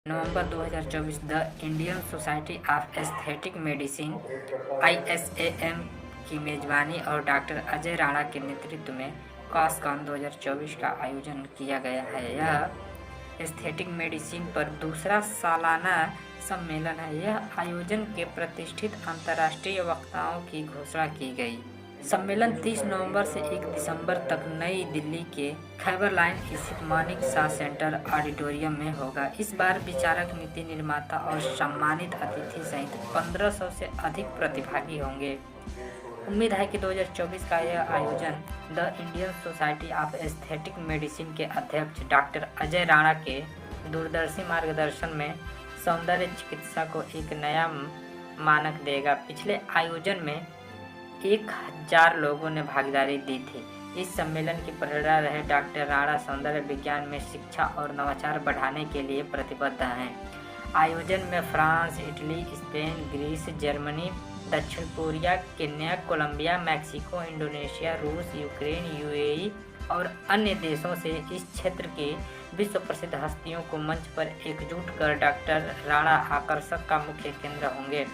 November 2024 the Indian society of aesthetic medicine ISAM की मेजबानी और डॉक्टर अजय राणा के नेतृत्व में कॉस्कॉन 2024 का आयोजन किया गया है। यह एस्थेटिक मेडिसिन पर दूसरा सालाना सम्मेलन है। यह आयोजन के प्रतिष्ठित अंतर्राष्ट्रीय वक्ताओं की घोषणा की गई। सम्मेलन 30 नवंबर से 1 दिसंबर तक नई दिल्ली के खैबर लाइन स्थित मानिक शाह सेंटर ऑडिटोरियम में होगा। इस बार विचारक, नीति निर्माता और सम्मानित अतिथि सहित 1500 से अधिक प्रतिभागी होंगे। उम्मीद है कि 2024 का यह आयोजन the Indian society of aesthetic medicine के अध्यक्ष डॉक्टर अजय राणा के दूरदर्शी मार्गदर्शन में सौंदर्य चिकित्सा को एक नया मानक देगा। पिछले आयोजन में 1000 लोगों ने भागीदारी दी थी। इस सम्मेलन की प्रेरणा रहे डॉक्टर राणा सौंदर्य विज्ञान में शिक्षा और नवाचार बढ़ाने के लिए प्रतिबद्ध हैं। आयोजन में France, Italy, Spain, Greece, Germany, दक्षिण Korea, Kenya, Colombia, Mexico, Indonesia, रूस, यूक्रेन, UAE और अन्य देशों से इस क्षेत्र के विश्व प्रसिद्ध हस्तियों को मंच पर एकजुट कर डॉक्टर राणा आकर्षक का मुख्य केंद्र होंगे।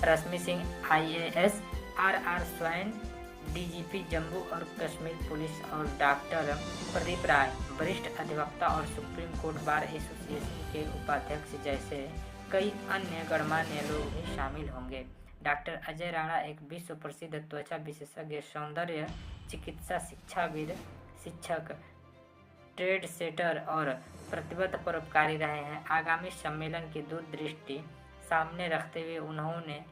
Rashmi Singh IAS, RR Swain DGP Jammu और कश्मीर पुलिस और डॉक्टर प्रदीप राय वरिष्ठ अधिवक्ता और सुप्रीम कोर्ट बार एसोसिएशन के उपाध्यक्ष जैसे कई अन्य गणमान्य लोग भी शामिल होंगे। डॉक्टर अजय राणा एक विश्व प्रसिद्ध त्वचा विशेषज्ञ, सौंदर्य चिकित्सा शिक्षाविद, शिक्षक, ट्रेड सेटर और प्रतिबद्ध परोपकारी रहे हैं। आगामी सम्मेलन की दूरदृष्टि सामने रखते हुए उन्होंने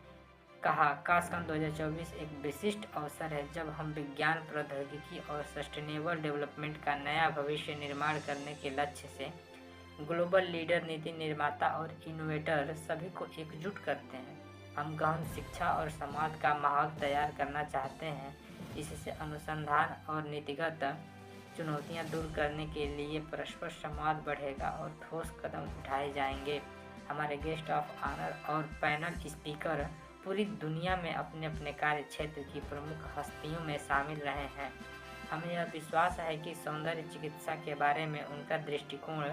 कहा, कॉस्कॉन 2024 एक विशिष्ट अवसर है जब हम विज्ञान, प्रौद्योगिकी और सस्टेनेबल डेवलपमेंट का नया भविष्य निर्माण करने के लक्ष्य से ग्लोबल लीडर, नीति निर्माता और इनोवेटर सभी को एकजुट करते हैं। हम गहन शिक्षा और समाज का माहौल तैयार करना चाहते हैं। इससे अनुसंधान और नीतिगत चुनौतियां दूर करने के लिए परस्पर संवाद बढ़ेगा और ठोस कदम उठाए जाएंगे। हमारे गेस्ट ऑफ ऑनर और पैनल स्पीकर पूरी दुनिया में अपने अपने कार्य क्षेत्र की प्रमुख हस्तियों में शामिल रहे हैं। हमें यह विश्वास है कि सौंदर्य चिकित्सा के बारे में उनका दृष्टिकोण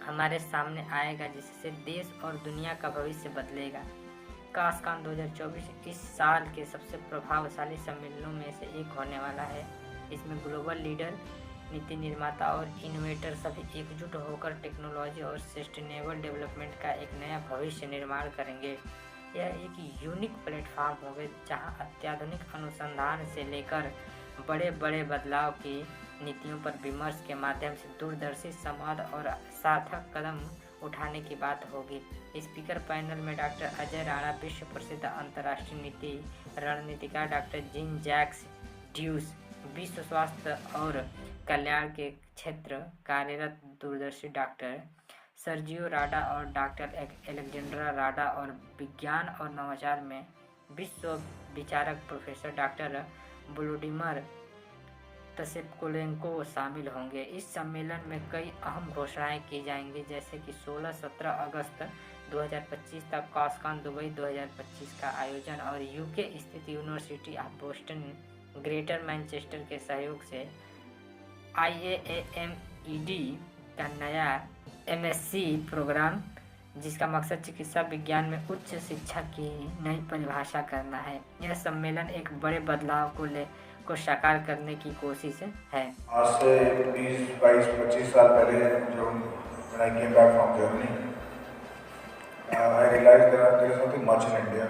हमारे सामने आएगा, जिससे देश और दुनिया का भविष्य बदलेगा। कॉस्कॉन 2024 इस साल के सबसे प्रभावशाली सम्मेलनों में से एक होने वाला है। इसमें ग्लोबल लीडर, नीति निर्माता और इनोवेटर सभी एकजुट होकर टेक्नोलॉजी और सस्टेनेबल डेवलपमेंट का एक नया भविष्य निर्माण करेंगे। यह एक यूनिक प्लेटफॉर्म होगा जहां अत्याधुनिक अनुसंधान से लेकर बड़े बड़े बदलाव की नीतियों पर विमर्श के माध्यम से दूरदर्शी संवाद और सार्थक कदम उठाने की बात होगी। स्पीकर पैनल में डॉक्टर अजय राणा, विश्व प्रसिद्ध अंतर्राष्ट्रीय नीति रणनीतिकार डॉक्टर जीन जैक्स ड्यूस, विश्व स्वास्थ्य और कल्याण के क्षेत्र कार्यरत दूरदर्शी डॉक्टर सर्जियो राडा और डॉक्टर एलेक्जेंड्रा राडा और विज्ञान और नवाचार में विश्व विचारक प्रोफेसर डॉक्टर वोलोडिमिर तसेपकोलेंको शामिल होंगे। इस सम्मेलन में कई अहम घोषणाएं की जाएंगी, जैसे कि 16-17 अगस्त 2025 तक कॉस्कॉन दुबई 2025 का आयोजन और UK स्थित university of Boston, greater Manchester के सहयोग से IAAMED का नया MSc प्रोग्राम, जिसका मकसद चिकित्सा विज्ञान में उच्च शिक्षा की नई परिभाषा करना है। यह सम्मेलन एक बड़े बदलाव को साकार करने की कोशिश है। आज से 20, 22, 25 साल पहले जब I came back from Germany, I realized there is nothing much in India.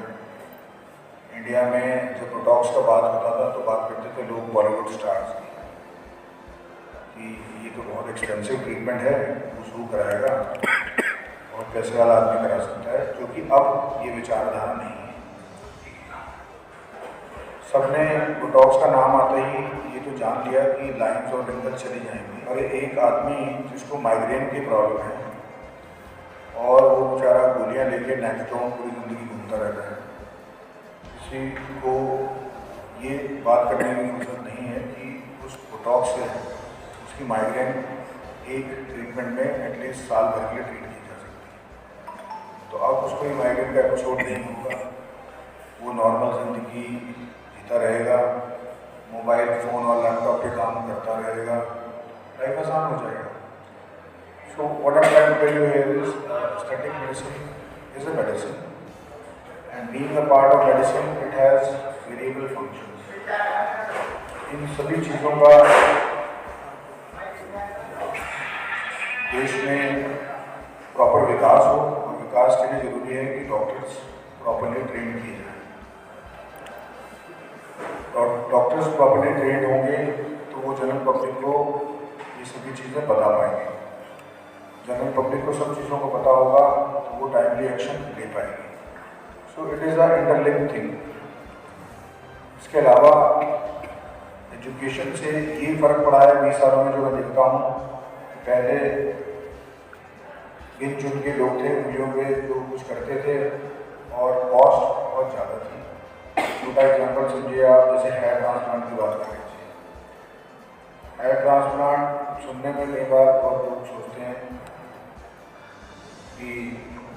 India में जब बोटॉक्स का बात होता था तो बात करते थे लोग बॉलीवुड स्टार्स की, ये तो बहुत एक्सपेंसिव ट्रीटमेंट है, वो शुरू कराएगा और पैसे वाला आदमी करा सकता है, क्योंकि अब ये विचारधारा नहीं है। सबने बोटॉक्स का नाम आते ही ये तो जान लिया कि लाइन्स और रिंकल्स चली जाएंगी। और एक आदमी जिसको माइग्रेन की प्रॉब्लम है और वो बेचारा गोलियाँ लेके नेक्स्ट डोर पूरी ज़िंदगी घूमता रहता है, किसी को ये बात करने की जरूरत नहीं है कि उस बोटॉक्स से उसकी माइग्रेन एक ट्रीटमेंट में एटलीस्ट साल भर के लिए ट्रीट की जा सकती है। तो अब उसको ये माइग्रेन का एपिसोड नहीं होगा, वो नॉर्मल ज़िंदगी जीता रहेगा, मोबाइल फ़ोन और लैपटॉप पे काम करता रहेगा, लाइफ आसान हो जाएगा। So what I'm trying to tell you here is medicine is a medicine, and being a part of medicine, it has variable functions. इन सभी चीज़ों का देश में प्रॉपर विकास हो, और विकास के लिए ज़रूरी है कि डॉक्टर्स प्रॉपरली ट्रेन किए जाएँ। डॉक्टर्स प्रॉपरली ट्रेंड होंगे तो वो जनरल पब्लिक को ये सभी चीज़ें बता पाएंगे। जनरल पब्लिक को सब चीज़ों को पता होगा तो वो टाइमली एक्शन ले पाएंगे। So it is a interlinked thing. इसके अलावा एजुकेशन से ये फ़र्क पड़ा है 20 सालों में जो मैं देखता हूँ। पहले गिन चुन के लोग थे उंगलियों पे जो कुछ करते थे और कॉस्ट बहुत ज़्यादा थी। छोटा एग्जाम्पल समझिए आप, जैसे हेयर ट्रांसप्लांट की बात कर लीजिए। हेयर ट्रांसप्लांट सुनने में कई बार बहुत लोग सोचते हैं कि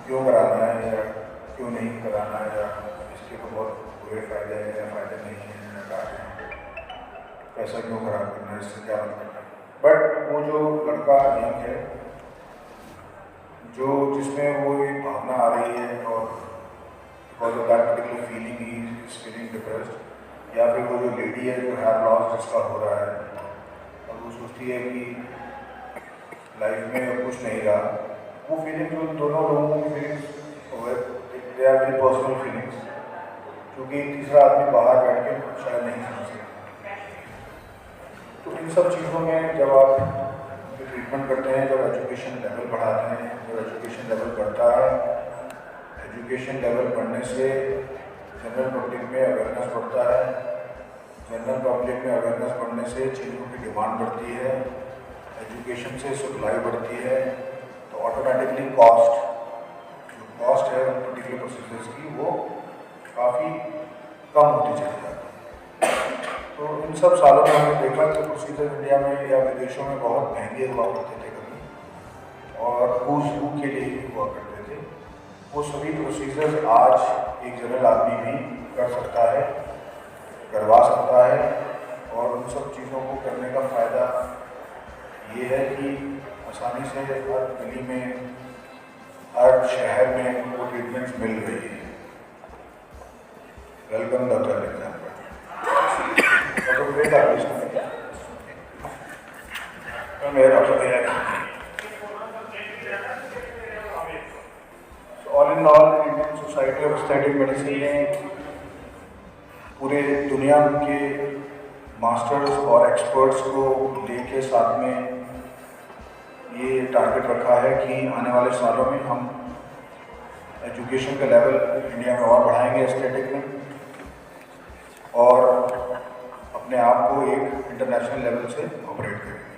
क्यों कराना है या क्यों नहीं कराना है, या इसके तो बहुत बुरे फायदे हैं या फ़ायदे नहीं हैं, या घाटे हैं, पैसा क्यों खराब करना है, इससे क्या मतलब है। बट वो जो लड़का यंग है, जो जिसमें वो एक भावना आ रही है और because of that particular feeling he is feeling depressed, या फिर वो जो लेडी है जो हेयर लॉस जिसका हो रहा है और वो सोचती है कि लाइफ में अब कुछ नहीं रहा, वो फीलिंग जो दोनों लोगों की feelings they are very personal feelings, क्योंकि तीसरा आदमी बाहर बैठ के शायद नहीं समझ सकता। तो इन सब चीज़ों में जब आप ट्रीटमेंट करते हैं, जब एजुकेशन लेवल बढ़ाते हैं, जब एजुकेशन लेवल बढ़ता है, एजुकेशन लेवल बढ़ने से जनरल पब्लिक में अवेयरनेस बढ़ता है, जनरल पब्लिक में अवेयरनेस बढ़ने से चीज़ों की डिमांड बढ़ती है, एजुकेशन से सप्लाई बढ़ती है, तो ऑटोमेटिकली कॉस्ट है उन पर्टिकुलर प्रोसीजर्स की वो काफ़ी कम होती चली जाती है। तो इन सब सालों में हमने देखा कि प्रोसीजर इंडिया में या विदेशों में बहुत महंगे हुआ करते थे कभी, और हूज़ के लिए ही हुआ करते थे। वो सभी प्रोसीजर्स आज एक जनरल आदमी भी कर सकता है, करवा सकता है, और उन सब चीज़ों को करने का फ़ायदा ये है कि आसानी से हर गली में, हर शहर में वो ट्रीटमेंट्स मिल रही है। वेलकम डॉक्टर एग्जाम्पल मेरे doctor. All in all Indian society of aesthetic medicine ने पूरे दुनिया के मास्टर्स और एक्सपर्ट्स को लेके साथ में ये टारगेट रखा है कि आने वाले सालों में हम एजुकेशन का लेवल इंडिया में और बढ़ाएंगे एस्थेटिक में, और अपने आप को एक इंटरनेशनल लेवल से ऑपरेट करेंगे।